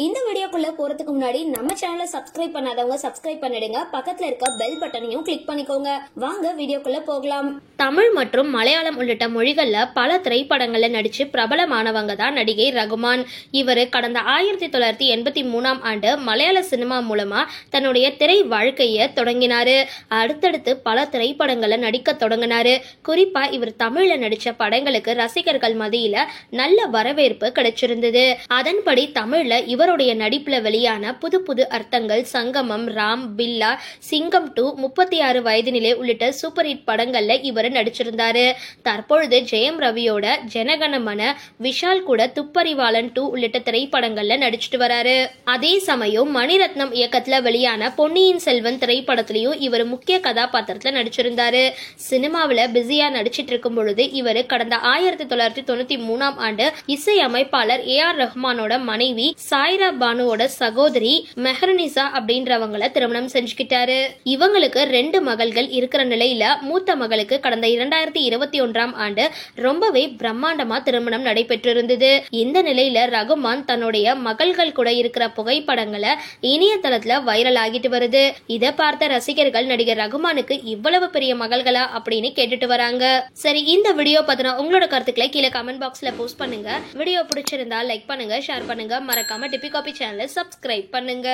இந்த வீடியோக்குள்ள போறதுக்கு முன்னாடி நம்ம சேனலை சப்ஸ்கிரைப் பண்ணாதவங்க சப்ஸ்கிரைப் பண்ணிடுங்க. பக்கத்துல இருக்க பெல் பட்டனையும் கிளிக் பண்ணிக்கோங்க. வாங்க வீடியோக்குள்ள போகலாம். தமிழ் மற்றும் மலையாளம் உள்ளிட்ட மொழிகள்ல பல திரைப்படங்கள்ல நடிச்சு பிரபலமானவங்க தான் நடிகை ரகுமான். இவர் கடந்த 1983ஆம் ஆண்டு மலையாள சினிமா மூலமா தன்னுடைய திரை வாழ்க்கைய தொடங்கினாரு. அடுத்தடுத்து பல திரைப்படங்கள்ல நடிக்க தொடங்கினாரு. குறிப்பா இவர் தமிழ்ல நடிச்ச படங்களுக்கு ரசிகர்கள் மத்தியில நல்ல வரவேற்பு கிடைச்சிருந்தது. அதன்படி தமிழ்ல இவருடைய நடிப்புல வெளியான புது புது அர்த்தங்கள், சங்கமம், ராம், பில்லா, சிங்கம் 2, 36 வயது நிலை உள்ளிட்ட சூப்பர் ஹிட் படங்கள்ல இவர் நடிச்சிருந்தாரு. தற்பொழுது ஜெயம் ரவியோட ஜனகணமன, விஷால் கூட துப்பறிவாளன் 2 உள்ளிட்ட திரைப்படங்கள்ல நடிச்சிட்டு வராரு. அதே சமயம் மணிரத்னம் இயக்கத்துல வெளியான பொன்னியின் செல்வன் திரைப்படத்திலையும் இவர் முக்கிய கதாபாத்திரத்துல நடிச்சிருந்தாரு. சினிமாவில பிஸியா நடிச்சிட்டு இருக்கும் பொழுது இவர் கடந்த 1993ஆம் ஆண்டு இசை அமைப்பாளர் AR ரஹ்மானோட மனைவி சாய்ரா பானுவோட சகோதரி மெஹர்னிசா அப்படின்றவங்களை திருமணம் செஞ்சுக்கிட்டாரு. இவங்களுக்கு 2 மகள்கள் இருக்கிற நிலையில மூத்த மகளுக்கு கடந்த 2021ஆம் ஆண்டு ரொம்பவே பிரம்மாண்டமா திருமணம் நடைபெற்றிருந்தது. இந்த நிலையில ரகுமான் தன்னுடைய மகள்கள் கூட இருக்கிற புகைப்படங்களை இணையதளத்துல வைரல் ஆகிட்டு வருது. இதை பார்த்த ரசிகர்கள் நடிகர் ரகுமானுக்கு இவ்வளவு பெரிய மகள்களா அப்படின்னு கேட்டுட்டு வராங்க. சரி, இந்த வீடியோ பத்தின உங்களோட கருத்துக்களை கீழே கமெண்ட் பாக்ஸ்ல போஸ்ட் பண்ணுங்க. வீடியோ பிடிச்சிருந்தா லைக் பண்ணுங்க, ஷேர் பண்ணுங்க, மறக்காம டிபி காபி சேனலை சப்ஸ்கிரைப் பண்ணுங்க.